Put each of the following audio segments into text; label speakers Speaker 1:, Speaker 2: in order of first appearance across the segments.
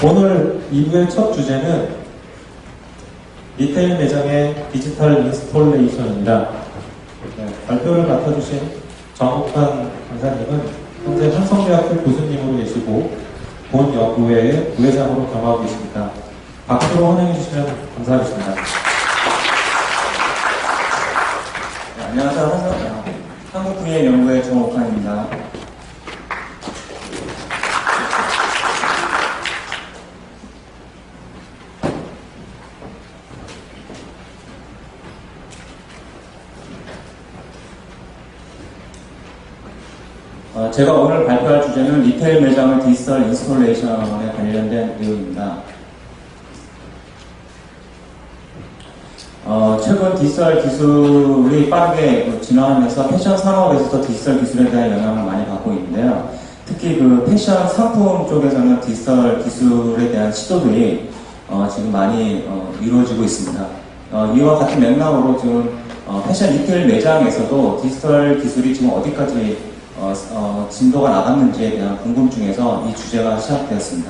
Speaker 1: 오늘 2부의 첫 주제는 리테일 매장의 디지털 인스톨레이션입니다. 발표를 맡아주신 정욱환 강사님은 현재 한성대학교 교수님으로 계시고 본 연구회의 부회장으로 겸하고 계십니다. 박수로 환영해 주시면 감사하겠습니다.
Speaker 2: 네, 안녕하세요. 한국VA 연구회 정욱환입니다. 제가 오늘 발표할 주제는 리테일 매장의 디지털 인스톨레이션에 관련된 내용입니다. 최근 디지털 기술이 빠르게 진화하면서 패션 산업에서도 디지털 기술에 대한 영향을 많이 받고 있는데요. 특히 그 패션 상품 쪽에서는 디지털 기술에 대한 시도들이 지금 많이 이루어지고 있습니다. 이와 같은 맥락으로 지금 패션 리테일 매장에서도 디지털 기술이 지금 어디까지 진도가 나갔는지에 대한 궁금증에서 이 주제가 시작되었습니다.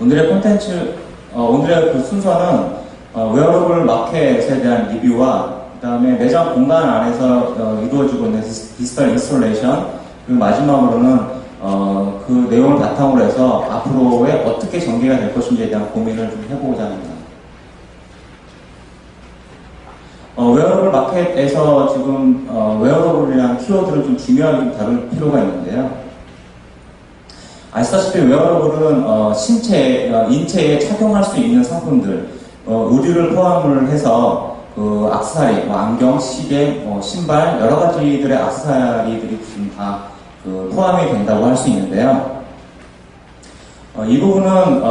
Speaker 2: 오늘의 콘텐츠, 오늘의 그 순서는 웨어러블 마켓에 대한 리뷰와 그 다음에 매장 공간 안에서 이루어지고 있는 디지털 인스톨레이션, 그리고 마지막으로는 그 내용을 바탕으로 해서 앞으로의 어떻게 전개가 될 것인지에 대한 고민을 좀 해보고자 합니다. 웨어러블 마켓에서 지금 웨어러블이라는 키워드를 좀 중요하게 다룰 필요가 있는데요. 아시다시피 웨어러블은 인체에 착용할 수 있는 상품들, 의류를 포함을 해서 그 액세서리, 안경, 시계, 신발 여러 가지들의 액세서리들이 지금 다 포함이 된다고 할 수 있는데요. 이 부분은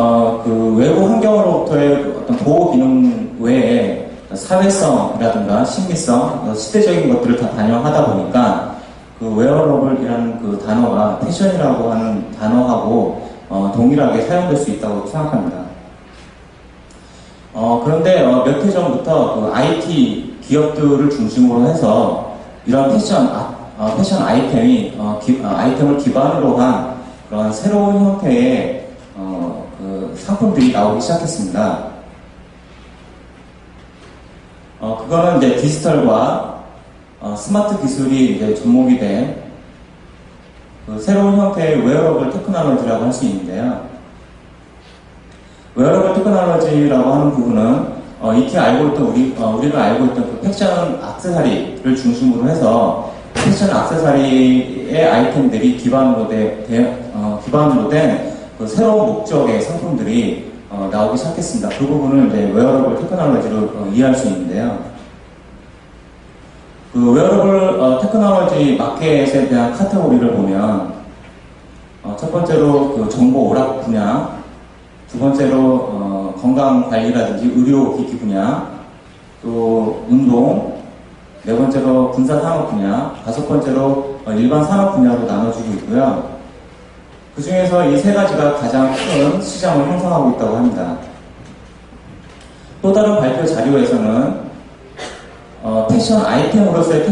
Speaker 2: 그 외부 환경으로부터의 어떤 보호 기능 외에 사회성이라든가 심미성, 시대적인 것들을 다 반영하다 보니까 그 웨어러블이라는 그 단어가 패션이라고 하는 단어하고 동일하게 사용될 수 있다고 생각합니다. 그런데 몇 해 전부터 그 IT 기업들을 중심으로 해서 이런 패션 아이템을 기반으로 한 그런 새로운 형태의 그 상품들이 나오기 시작했습니다. 그거는 이제 디지털과 스마트 기술이 이제 접목이 된 그 새로운 형태의 웨어러블 테크놀로지라고 할 수 있는데요. 웨어러블 테크놀로지라고 하는 부분은 익히 알고 있던 우리가 알고 있던 그 패션 액세서리를 중심으로 해서 패션 액세서리의 아이템들이 기반으로 된 그 새로운 목적의 상품들이 나오기 시작했습니다. 그 부분을 이제 웨어러블 테크놀로지로 이해할 수 있는데요. 그 웨어러블 테크놀로지 마켓에 대한 카테고리를 보면 첫 번째로 그 정보 오락 분야, 두 번째로 건강 관리라든지 의료 기기 분야, 또 운동, 네 번째로 군사 산업 분야, 다섯 번째로 일반 산업 분야로 나눠지고 있고요. 그 중에서 이 세 가지가 가장 큰 시장을 형성하고 있다고 합니다. 또 다른 발표 자료에서는 패션 아이템으로서의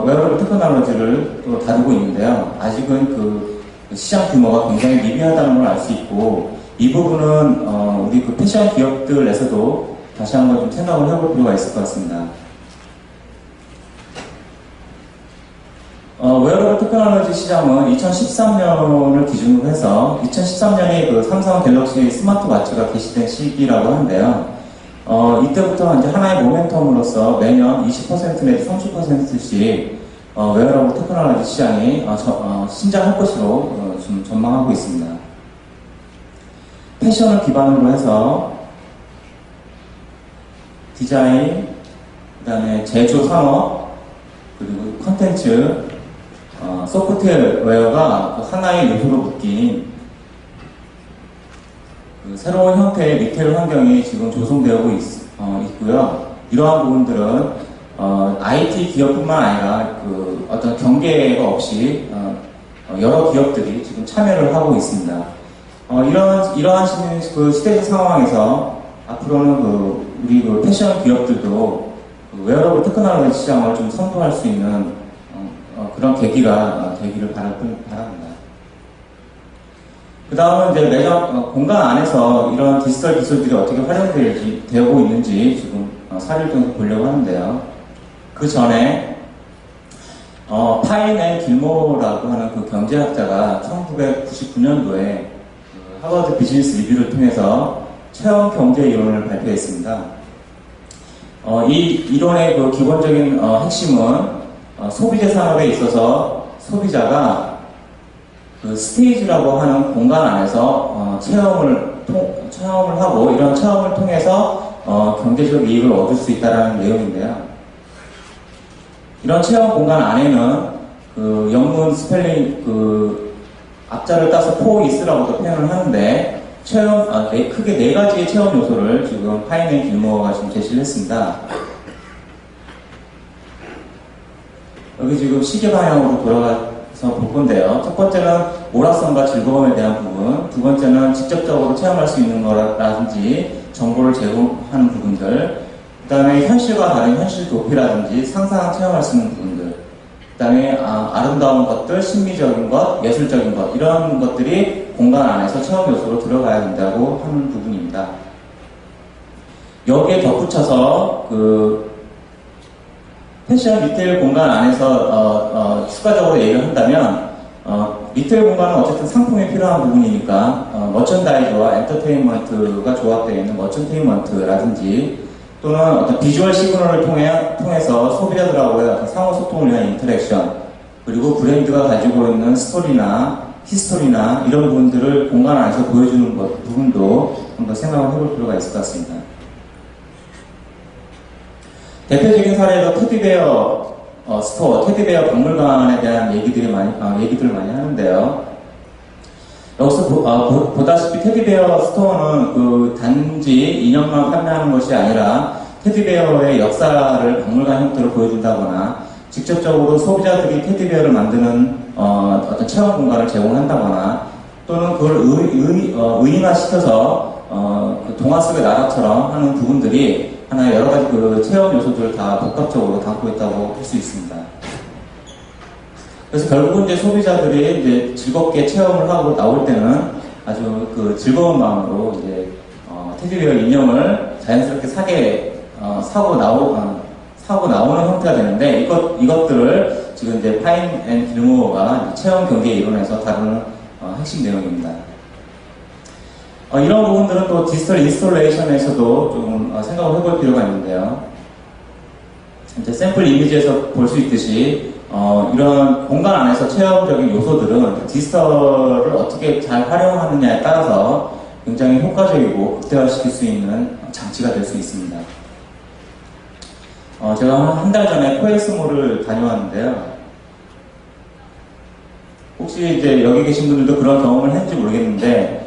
Speaker 2: 웨어러블 테크놀로지를 또 다루고 있는데요. 아직은 그 시장 규모가 굉장히 미비하다는 걸 알 수 있고, 이 부분은 우리 그 패션 기업들에서도 다시 한번 좀 생각을 해볼 필요가 있을 것 같습니다. 웨어러블 테크놀로지 시장은 2013년을 기준으로 해서 2013년이 그 삼성 갤럭시 스마트워치가 개시된 시기라고 하는데요. 이때부터 이제 하나의 모멘텀으로서 매년 20% 내지 30%씩 웨어러블 테크놀로지 시장이 신장할 것으로 좀 전망하고 있습니다. 패션을 기반으로 해서 디자인, 그 다음에 제조 산업, 그리고 컨텐츠, 소프트웨어가 하나의 요소로 묶인 그 새로운 형태의 리테일 환경이 지금 조성되고 있고요. 이러한 부분들은 IT 기업뿐만 아니라 그 어떤 경계가 없이 여러 기업들이 지금 참여를 하고 있습니다. 이러한 그 시대적 상황에서 앞으로는 우리 그 패션 기업들도 그 웨어러블 테크놀로지 시장을 좀 선도할 수 있는 그런 계기가 되기를 바랍니다. 그 다음은 이제 매장, 공간 안에서 이런 디지털 기술들이 어떻게 되고 있는지 지금 사례를 통해서 보려고 하는데요. 그 전에, 파인 앤 길모라고 하는 그 경제학자가 1999년도에 하버드 비즈니스 리뷰를 통해서 체험 경제 이론을 발표했습니다. 이 이론의 그 기본적인 핵심은 소비재 산업에 있어서 소비자가 그 스테이지라고 하는 공간 안에서 체험을 하고 이런 체험을 통해서 경제적 이익을 얻을 수 있다는 내용인데요. 이런 체험 공간 안에는 그 영문 스펠링 그 앞자를 따서 포이스라고도 표현을 하는데 크게 네 가지의 체험 요소를 지금 파인 앤 길모어가 지금 제시를 했습니다. 여기 지금 시계 방향으로 돌아가서 볼 건데요. 첫 번째는 오락성과 즐거움에 대한 부분, 두 번째는 직접적으로 체험할 수 있는 거라든지 정보를 제공하는 부분들, 그 다음에 현실과 다른 현실 도피라든지 상상 체험할 수 있는 부분들, 그 다음에 아름다운 것들, 심미적인 것, 예술적인 것, 이런 것들이 공간 안에서 체험 요소로 들어가야 된다고 하는 부분입니다. 여기에 덧붙여서 패션 리테일 공간 안에서 추가적으로 얘기를 한다면 리테일 공간은 어쨌든 상품이 필요한 부분이니까 머천다이즈와 엔터테인먼트가 조합되어 있는 머천테인먼트라든지 또는 어떤 비주얼 시그널을 통해서 소비자들하고의 어떤 상호 소통을 위한 인터랙션, 그리고 브랜드가 가지고 있는 스토리나 히스토리나 이런 부분들을 공간 안에서 보여주는 부분도 한번 생각을 해볼 필요가 있을 것 같습니다. 대표적인 사례로 테디베어 스토어, 테디베어 박물관에 대한 얘기들을 많이 하는데요. 여기서 보다시피 테디베어 스토어는 그 단지 인형만 판매하는 것이 아니라 테디베어의 역사를 박물관 형태로 보여준다거나 직접적으로 소비자들이 테디베어를 만드는 어떤 체험 공간을 제공한다거나 또는 그걸 의인화시켜서 그 동화 속의 나라처럼 하는 부분들이 하나의 여러 가지 그 체험 요소들을 다 복합적으로 담고 있다고 볼 수 있습니다. 그래서 결국은 이제 소비자들이 이제 즐겁게 체험을 하고 나올 때는 아주 그 즐거운 마음으로 이제 테디베어 인형을 자연스럽게 사고 나오는 형태가 되는데 이것들을 지금 이제 파인 앤 길모어가 체험 경제 이론에서 다루는 핵심 내용입니다. 이런 부분들은 또 디지털 인스톨레이션에서도 좀 생각을 해볼 필요가 있는데요. 이제 샘플 이미지에서 볼 수 있듯이 이런 공간 안에서 체험적인 요소들은 디지털을 어떻게 잘 활용하느냐에 따라서 굉장히 효과적이고 극대화시킬 수 있는 장치가 될 수 있습니다. 제가 한 달 전에 코엑스몰을 다녀왔는데요. 혹시 이제 여기 계신 분들도 그런 경험을 했는지 모르겠는데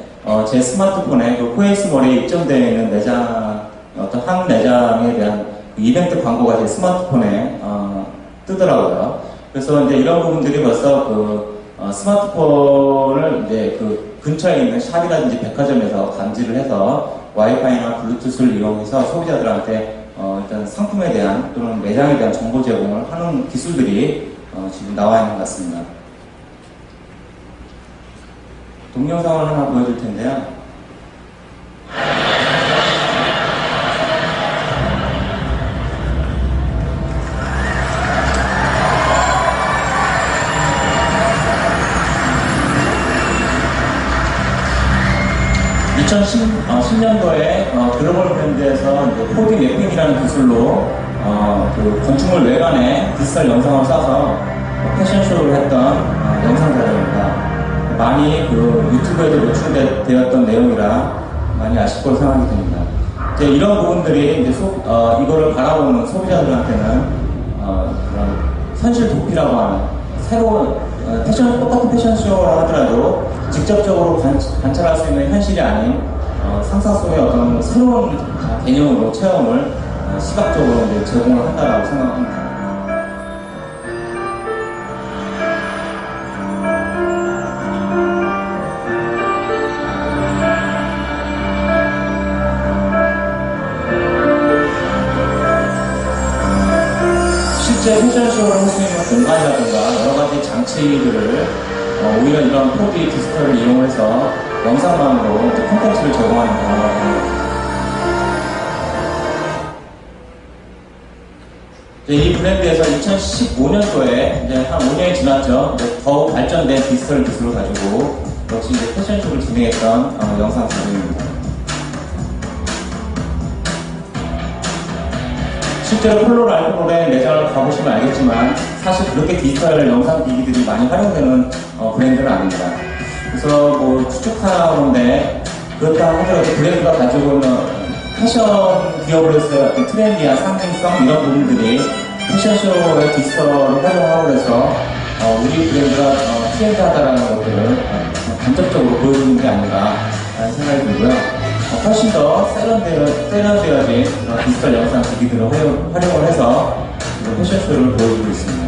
Speaker 2: 제 스마트폰에 그 코엑스몰에 입점되어 있는 매장, 어떤 한 매장에 대한 이벤트 광고가 제 스마트폰에 뜨더라고요. 그래서 이제 이런 부분들이 벌써 스마트폰을 이제 그 근처에 있는 샵이라든지 백화점에서 감지를 해서 와이파이나 블루투스를 이용해서 소비자들한테 일단 상품에 대한 또는 매장에 대한 정보 제공을 하는 기술들이 지금 나와 있는 것 같습니다. 동영상을 하나 보여줄 텐데요. (2010) 10년도에 글로벌 브랜드에서 4D 맵핑이라는 기술로 그 건축물 외관에 디지털 영상을 싸서 패션쇼를 했던 영상 자료입니다. 많이 그 유튜브에도 노출되었던 내용이라 많이 아실 거로 생각이 듭니다. 이제 이런 부분들이 이제 이거를 바라보는 소비자들한테는 그런 현실 도피라고 하는 새로운 똑같은 패션쇼를 하더라도 직접적으로 관찰할 수 있는 현실이 아닌 상상 속의 어떤 새로운 개념으로 체험을 시각적으로 이제 제공을 한다라고 생각합니다. 실제 패션쇼를 할 수 있는 공간이라든가 여러 가지 장치들을 오히려 이런 4D 디지털을 이용해서 영상만으로 이제 콘텐츠를 제공하는 경우가 됩니다. 이 브랜드에서 2015년도에 이제 한 5년이 지났죠. 이제 더욱 발전된 디지털 기술을 가지고 역시 이제 패션쇼를 진행했던 영상 사진입니다. 실제로 폴로랄프롤의 매장을 가보시면 알겠지만 사실 그렇게 디지털 영상 기기들이 많이 활용되는 브랜드는 아닙니다. 그래서 뭐 추측하는데 그렇다 하더라도 브랜드가 가지고 있는 패션 기업으로서의 어떤 트렌디한 상징성 이런 부분들이 패션쇼의 디지털을 활용하고 해서 우리 브랜드가 트렌드하다라는 것들을 간접적으로 보여주는 게 아닌가 라는 생각이 들고요. 훨씬 더 세련되어진 디지털 영상 기기들을 활용을 해서 패션쇼를 보여주고 있습니다.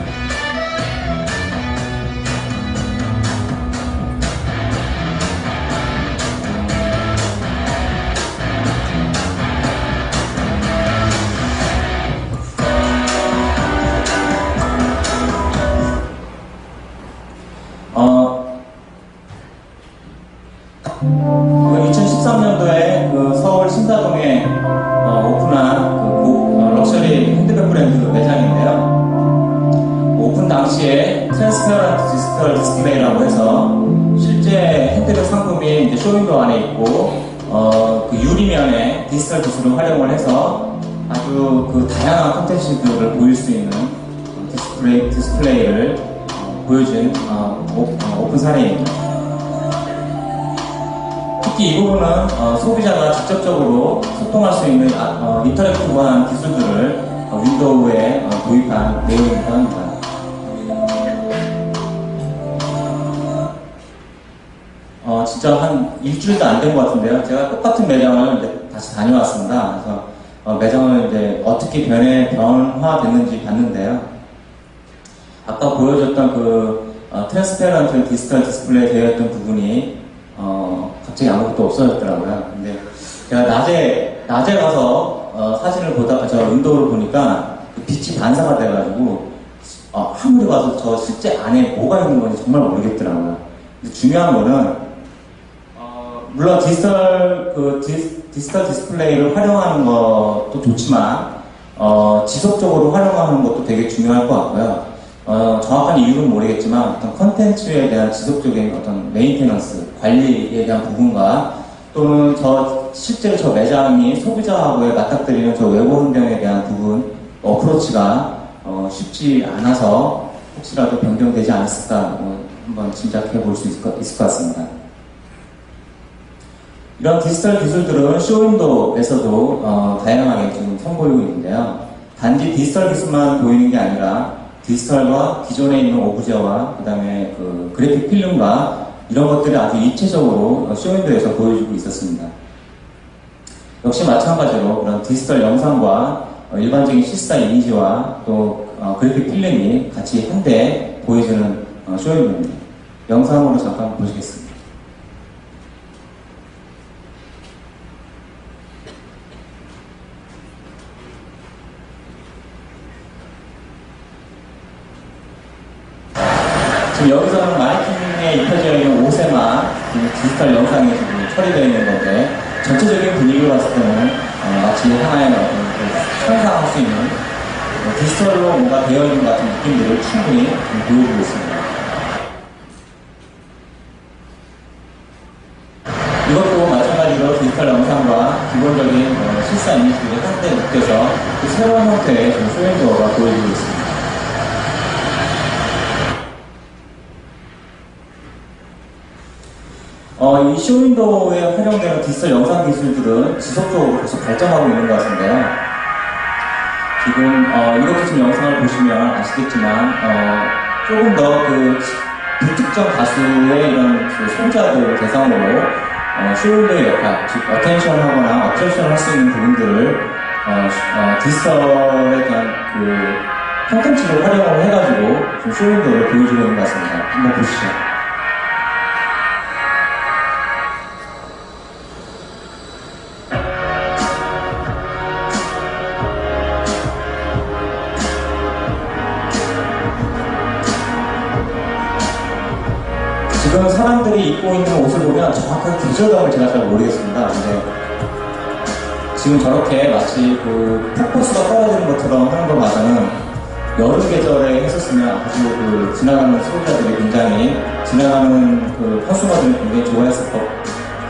Speaker 2: 그 2013년도에 그 서울 신사동에 오픈한 그 럭셔리 핸드백 브랜드 매장인데요. 오픈 당시에 트랜스페어런트 디지털 디스플레이라고 해서 실제 핸드백 상품이 이제 쇼윈도 안에 있고 그 유리면에 디지털 기술을 활용을 해서 아주 그 다양한 콘텐츠들을 보일 수 있는 디스플레이를 보여준 오픈 사례입니다. 특히 이 부분은 소비자가 직접적으로 소통할 수 있는 인터랙티브한 기술들을 윈도우에 도입한 내용이기도 합니다. 진짜 한 일주일도 안 된 것 같은데요. 제가 똑같은 매장을 이제 다시 다녀왔습니다. 그래서 매장을 이제 어떻게 변화됐는지 봤는데요. 아까 보여줬던 그 트랜스페런트 디지털 디스플레이 되어 있던 부분이 갑자기 아무것도 없어졌더라고요. 근데 제가 낮에 가서 사진을 보다가 저 윈도우를 보니까 빛이 반사가 돼가지고 아무리 봐도 저 실제 안에 뭐가 있는 건지 정말 모르겠더라고요. 근데 중요한 거는 물론 디지털 디스플레이를 활용하는 것도 좋지만 지속적으로 활용하는 것도 되게 중요할 것 같고요. 정확한 이유는 모르겠지만 어떤 컨텐츠에 대한 지속적인 어떤 메인테넌스, 관리에 대한 부분과 또는 실제로 저 매장이 소비자하고의 맞닥뜨리는 저 외부 환경에 대한 부분, 어프로치가 쉽지 않아서 혹시라도 변경되지 않았을까 한번 짐작해 볼 수 있을 것 같습니다. 이런 디지털 기술들은 쇼윈도에서도 다양하게 지금 선보이고 있는데요. 단지 디지털 기술만 보이는 게 아니라 디지털과 기존에 있는 오브제와 그 다음에 그 그래픽 필름과 이런 것들을 아주 입체적으로 쇼윈도에서 보여주고 있었습니다. 역시 마찬가지로 그런 디지털 영상과 일반적인 시스타 이미지와 또 그래픽 필름이 같이 한데 보여주는 쇼윈도입니다. 영상으로 잠깐 보시겠습니다. 지금 여기서는 마네킹에 입혀져 있는 옷에만 디지털 영상이 지금 처리되어 있는 건데 전체적인 분위기로 봤을 때는 마치 하나의 상상할 수 있는 디지털로 뭔가 되어 있는 것 같은 느낌들을 충분히 보여주고 있습니다. 이것도 마찬가지로 디지털 영상과 기본적인 실사 이미지들이 한데 느껴져 새로운 형태의 쇼윈도어가 보여지고 있습니다. 이 쇼윈도우에 활용되는 디지털 영상 기술들은 지속적으로 계속 발전하고 있는 것 같은데요. 지금 이렇게 지금 영상을 보시면 아시겠지만 조금 더 그 불특정 다수의 이런 소비자들 대상으로 쇼윈도우의 역할, 즉 어텐션 하거나 어트랙션 할 수 있는 부분들을 디지털에 대한 그 콘텐츠를 활용을 해가지고 좀 쇼윈도우를 보여주고 있는 것 같습니다. 한번 보시죠. 지금 사람들이 입고 있는 옷을 보면 정확한 계절감을 제가 잘 모르겠습니다. 근데 지금 저렇게 마치 그 폭포수가 떨어지는 것처럼 하는 거 봐서는 여름 계절에 했었으면 아주 그 지나가는 소비자들이 굉장히 지나가는 그 컨슈머들이 굉장히 좋아했을 것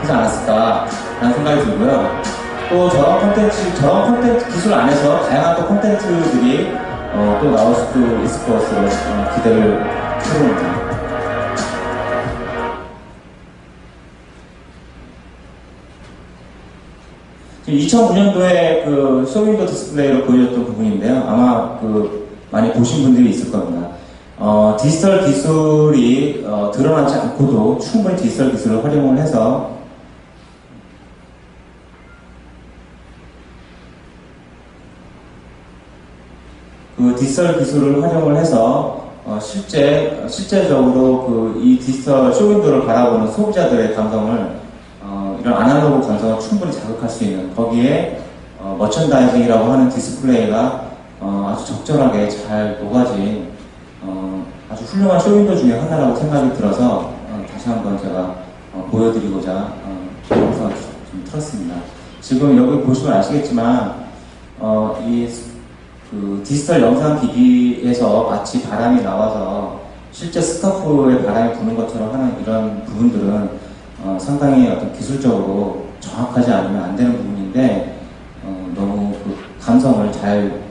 Speaker 2: 하지 않았을까라는 생각이 들고요. 또 저런 콘텐츠 기술 안에서 다양한 또 콘텐츠들이 또 나올 수도 있을 것으로 기대를 해봅니다. 2009년도에 그 쇼윈도 디스플레이로 보여줬던 부분인데요. 아마 그 많이 보신 분들이 있을 겁니다. 디지털 기술이 드러나지 않고도 충분히 디지털 기술을 활용을 해서 그 디지털 기술을 활용을 해서 실제적으로 그 이 디지털 쇼윈도를 바라보는 소비자들의 감성을 이런 아날로그 감성을 충분히 자극할 수 있는 거기에 머천다이징이라고 하는 디스플레이가 아주 적절하게 잘 녹아진 아주 훌륭한 쇼윈도 중에 하나라고 생각이 들어서 다시 한번 제가 보여드리고자 영상을 좀 틀었습니다. 지금 여기 보시면 아시겠지만 그 디지털 영상 기기에서 마치 바람이 나와서 실제 스카프에 바람이 부는 것처럼 하는 이런 부분들은 상당히 어떤 기술적으로 정확하지 않으면 안 되는 부분인데 너무 그 감성을 잘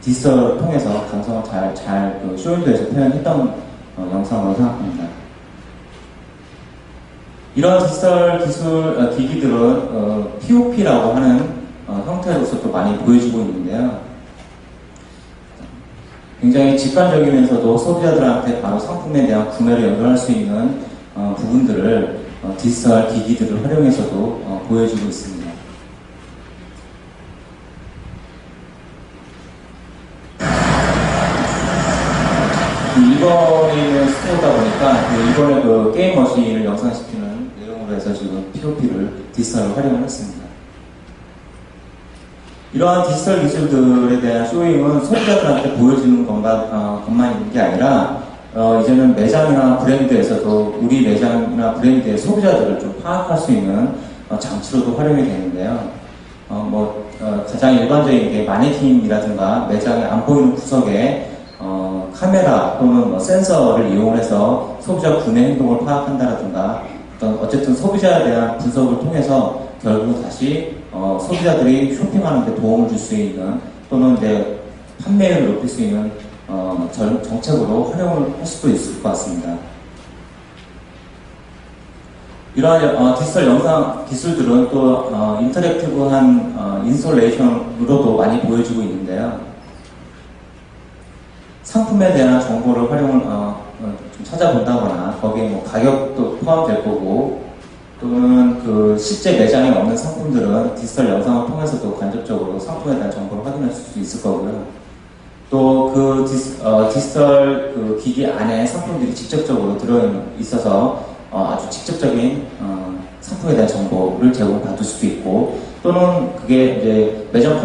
Speaker 2: 디지털을 통해서 감성을 잘 그 쇼윈도에서 표현했던 영상으로 생각합니다. 이런 디지털 기술 기기들은 POP라고 하는 형태로서 또 많이 보여지고 있는데요. 굉장히 직관적이면서도 소비자들한테 바로 상품에 대한 구매를 연결할 수 있는 부분들을 디지털 기기들을 활용해서도 보여주고 있습니다. 이번에 있는 스토어다 보니까 이번에 그 게임 머신을 영상시키는 내용으로 해서 지금 POP를 디지털로 활용을 했습니다. 이러한 디지털 기술들에 대한 쇼잉은 소비자들한테 보여주는 것만 있는 게 아니라 이제는 매장이나 브랜드에서도 우리 매장이나 브랜드의 소비자들을 좀 파악할 수 있는 장치로도 활용이 되는데요. 가장 일반적인 게 마네킹이라든가 매장에 안 보이는 구석에 카메라 또는 센서를 이용해서 소비자 구매 행동을 파악한다라든가 어쨌든 소비자에 대한 분석을 통해서 결국 다시 소비자들이 쇼핑하는 데 도움을 줄 수 있는 또는 이제 판매율을 높일 수 있는 정책으로 활용을 할 수도 있을 것 같습니다. 이러한 디지털 영상 기술들은 또 인터랙티브한 인솔레이션으로도 많이 보여지고 있는데요. 상품에 대한 정보를 활용을 좀 찾아본다거나 거기에 뭐 가격도 포함될 거고 또는 그 실제 매장에 없는 상품들은 디지털 영상을 통해서도 간접적으로 상품에 대한 정보를 확인할 수 있을 거고요. 또 그 디지털 그 기기 안에 상품들이 직접적으로 들어있어서 아주 직접적인 상품에 대한 정보를 제공받을 수도 있고 또는 그게 이제 매장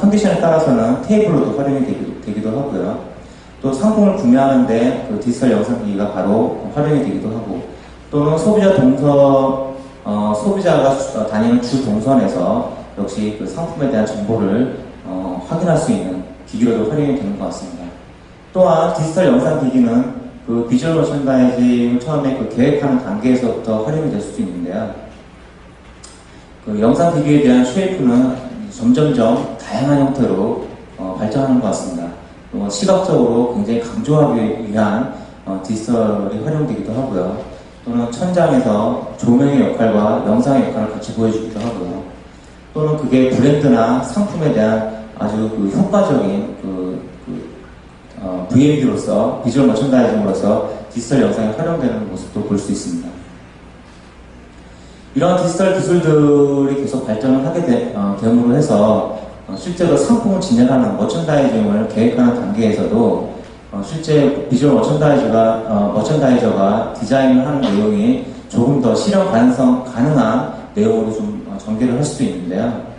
Speaker 2: 컨디션에 따라서는 테이블로도 활용이 되기도 하고요. 또 상품을 구매하는데 그 디지털 영상 기기가 바로 활용이 되기도 하고 또는 소비자가 다니는 주 동선에서 역시 그 상품에 대한 정보를 확인할 수 있는 기기로도 활용이 되는 것 같습니다. 또한 디지털 영상 기기는 그 비주얼 머천다이징을 처음에 그 계획하는 단계에서부터 활용이 될 수도 있는데요. 그 영상 기기에 대한 쉐이프는 점점점 다양한 형태로 발전하는 것 같습니다. 시각적으로 굉장히 강조하기 위한 디지털이 활용되기도 하고요. 또는 천장에서 조명의 역할과 영상의 역할을 같이 보여주기도 하고요. 또는 그게 브랜드나 상품에 대한 아주 그 효과적인 VMD로서 비주얼 머천다이징으로서 디지털 영상이 활용되는 모습도 볼 수 있습니다. 이러한 디지털 기술들이 계속 발전을 하게 됨으로 해서 실제로 상품을 진행하는 머천다이징을 계획하는 단계에서도 실제 비주얼 머천다이저가 디자인을 하는 내용이 조금 더 실현 가능한 내용으로 좀 전개를 할 수도 있는데요.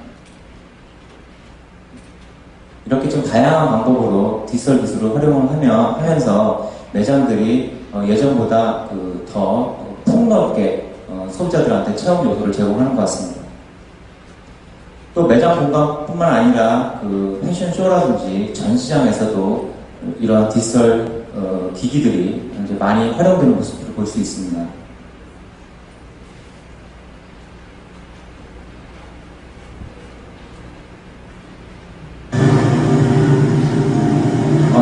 Speaker 2: 이렇게 좀 다양한 방법으로 디지털 기술을 활용을 하면서 매장들이 예전보다 더 폭넓게 소비자들한테 체험 요소를 제공하는 것 같습니다. 또 매장 공간뿐만 아니라 그 패션쇼라든지 전시장에서도 이런 디지털 기기들이 이제 많이 활용되는 모습을 볼 수 있습니다.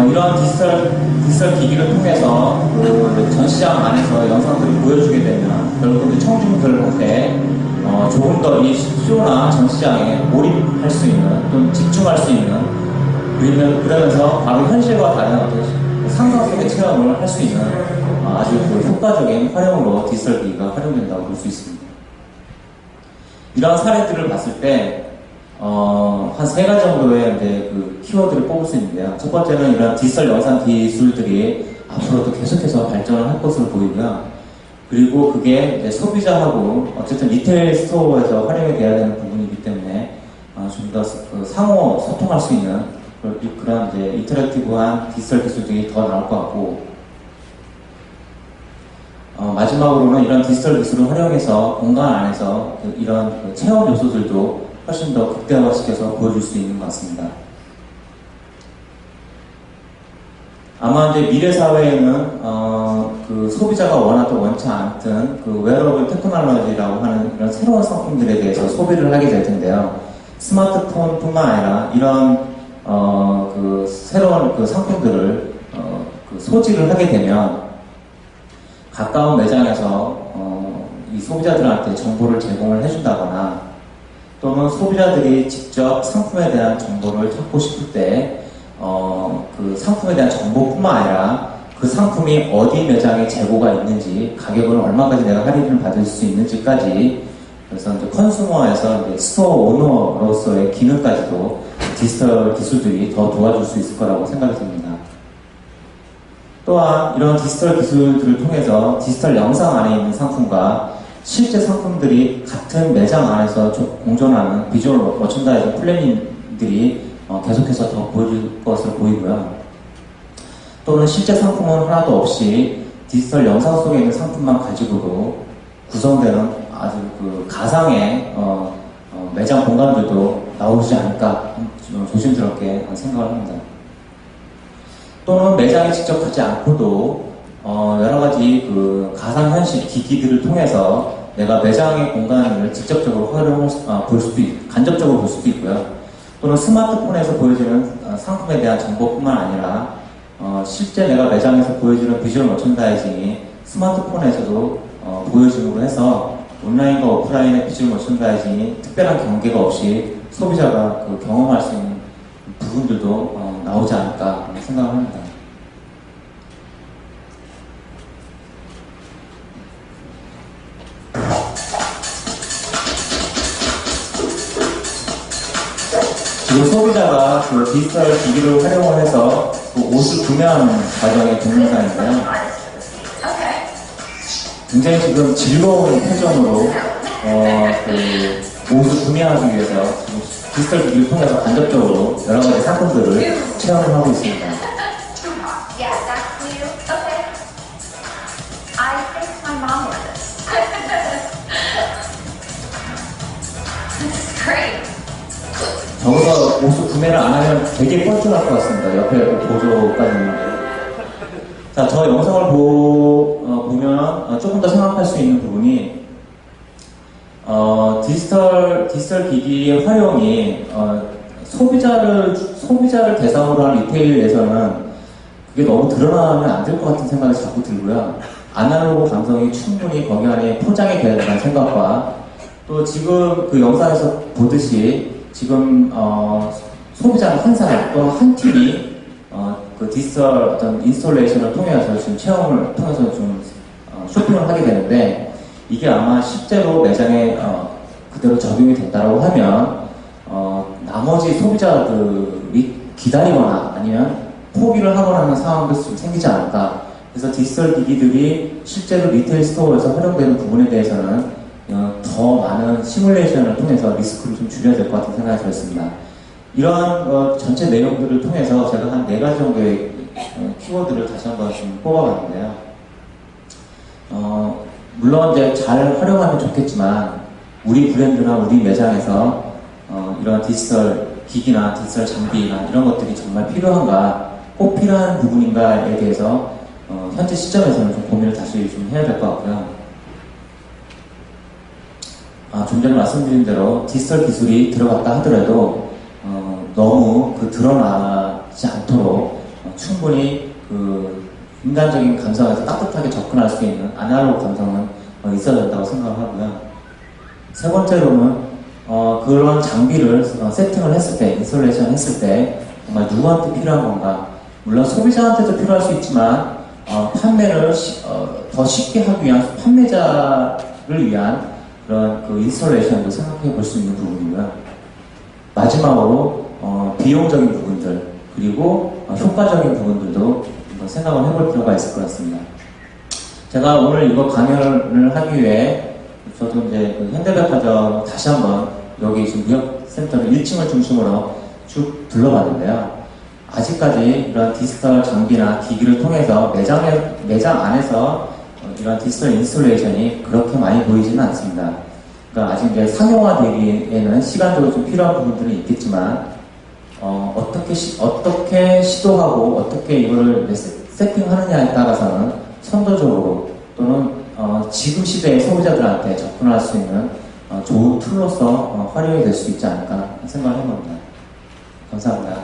Speaker 2: 이런 디지털 기기를 통해서 그 전시장 안에서 영상들을 보여주게 되면 결국 청중들한테 조금 더 이 쇼나 전시장에 몰입할 수 있는 또는 집중할 수 있는 그러면서 바로 현실과 다른 어떤 상상 속의 체험을 할 수 있는 아주 그 효과적인 활용으로 디지털 기기가 활용된다고 볼 수 있습니다. 이러한 사례들을 봤을 때 한 세 가지 정도의 이제 그 키워드를 뽑을 수 있는데요. 첫 번째는 이런 디지털 영상 기술들이 앞으로도 계속해서 발전을 할 것으로 보이고요. 그리고 그게 이제 소비자하고 어쨌든 리테일 스토어에서 활용이 돼야 되는 부분이기 때문에 좀 더 상호 소통할 수 있는 그런 이제 인터랙티브한 디지털 기술들이 더 나올 것 같고, 마지막으로는 이런 디지털 기술을 활용해서 공간 안에서 이런 체험 요소들도 훨씬 더 극대화시켜서 보여줄 수 있는 것 같습니다. 아마 이제 미래 사회에는 그 소비자가 원하든 원치 않든 그 웨어러블 테크놀로지라고 하는 이런 새로운 상품들에 대해서 소비를 하게 될 텐데요. 스마트폰뿐만 아니라 이런 그 새로운 그 상품들을 그 소지를 하게 되면 가까운 매장에서 이 소비자들한테 정보를 제공을 해준다거나 또는 소비자들이 직접 상품에 대한 정보를 찾고 싶을 때 그 상품에 대한 정보뿐만 아니라 그 상품이 어디 매장에 재고가 있는지, 가격을 얼마까지 내가 할인을 받을 수 있는지까지, 그래서 이제 컨슈머에서 이제 스토어 오너로서의 기능까지도 디지털 기술들이 더 도와줄 수 있을 거라고 생각이 듭니다. 또한 이런 디지털 기술들을 통해서 디지털 영상 안에 있는 상품과 실제 상품들이 같은 매장 안에서 공존하는 비주얼 머천다이징 플래닝들이 계속해서 더 보여줄 것으로 보이고요. 또는 실제 상품은 하나도 없이 디지털 영상 속에 있는 상품만 가지고도 구성되는 아주 그 가상의 매장 공간들도 나오지 않을까 조심스럽게 생각을 합니다. 또는 매장에 직접 가지 않고도 여러 가지 그 가상현실 기기들을 통해서 내가 매장의 공간을 직접적으로 간접적으로 볼 수도 있고요. 또는 스마트폰에서 보여지는 상품에 대한 정보뿐만 아니라 실제 내가 매장에서 보여주는 비주얼 머천다이징이 스마트폰에서도 보여줌으로 해서 온라인과 오프라인의 비주얼 머천다이징이 특별한 경계가 없이 소비자가 그 경험할 수 있는 부분들도 나오지 않을까 생각을 합니다. 지금 소비자가 그 디지털 기기를 활용을 해서 그 옷을 구매하는 과정의 동영상인데요. 굉장히 지금 즐거운 표정으로 그 옷을 구매하기 위해서 디지털 기기를 통해서 간접적으로 여러 가지 상품들을 체험을 하고 있습니다. 저기서 옷을 구매를 안 하면 되게 뻘쭘할 것 같습니다. 옆에 보조까지 있는데. 자, 저 영상을 보면 조금 더 생각할 수 있는 부분이 디지털 기기의 활용이 소비자를 대상으로 한 리테일에서는 그게 너무 드러나면 안 될 것 같은 생각이 자꾸 들고요. 아날로그 감성이 충분히 거기 안에 포장이 되어야 된다는 생각과 또 지금 그 영상에서 보듯이 지금 소비자는 한 사람 또는 한 팀이 그 디지털 어떤 인스톨레이션을 통해서 지금 체험을 통해서 좀 쇼핑을 하게 되는데 이게 아마 실제로 매장에 그대로 적용이 된다고 하면 나머지 소비자들이 기다리거나 아니면 포기를 하거나 하는 상황도 좀 생기지 않을까. 그래서 디지털 기기들이 실제로 리테일 스토어에서 활용되는 부분에 대해서는 더 많은 시뮬레이션을 통해서 리스크를 좀 줄여야 될 것 같은 생각이 들었습니다. 이러한 전체 내용들을 통해서 제가 한 4가지 정도의 키워드를 다시 한번 좀 뽑아봤는데요. 물론 이제 잘 활용하면 좋겠지만 우리 브랜드나 우리 매장에서 이런 디지털 기기나 디지털 장비나 이런 것들이 정말 필요한가, 꼭 필요한 부분인가에 대해서 현재 시점에서는 좀 고민을 다시 좀 해야 될 것 같고요. 좀 전에 말씀드린 대로 디지털 기술이 들어갔다 하더라도 너무 드러나지 않도록 충분히 인간적인 감성에서 따뜻하게 접근할 수 있는 아날로그 감성은 있어야 된다고 생각하고요. 세 번째로는 그런 장비를 세팅을 했을 때, 인스톨레이션 했을 때 정말 누구한테 필요한 건가. 물론 소비자한테도 필요할 수 있지만 판매를 더 쉽게 하기 위한 판매자를 위한 그런 인스톨레이션도 생각해 볼 수 있는 부분이고요. 마지막으로 비용적인 부분들 그리고 효과적인 부분들도 한번 생각을 해볼 필요가 있을 것 같습니다. 제가 오늘 이거 강연을 하기 위해 저도 이제 현대백화점 다시 한번 여기 지금 무역센터를 1층을 중심으로 쭉 둘러봤는데요. 아직까지 이런 디지털 장비나 기기를 통해서 매장 안에서 이런 디지털 인스톨레이션이 그렇게 많이 보이지는 않습니다. 그러니까 아직 이제 상용화되기에는 시간적으로 좀 필요한 부분들은 있겠지만, 어떻게 시도하고 어떻게 이거를 세팅하느냐에 따라서는 선도적으로 또는 지금 시대의 소비자들한테 접근할 수 있는 좋은 툴로서 활용이 될 수 있지 않을까 생각을 해봅니다. 감사합니다.